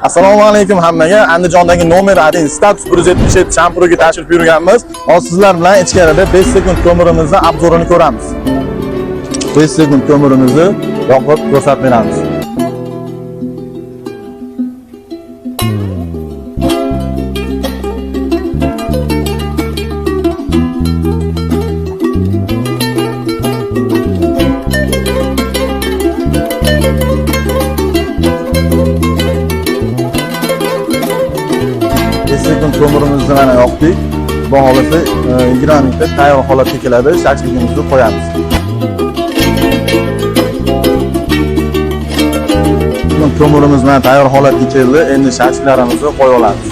Assalomu alaykum hammaga. Andijondagi nomer 1 status 177 Champurga tashrif buyurganmiz. Hozir sizlar bilan ichkarida 5 sekund ko'mirimizni obzorini ko'ramiz. 5 sekund ko'mirimizni yoqib ko'rsatib beramiz. Sekund ko'mirimizni mana yoqdik. Bu holatda 20 minutda tayyor holatga keladi. Shashlikimizni qo'yamiz. Ko'mirimiz mana tayyor holatga keldi. Endi shashliklarimizni qo'ya olamiz.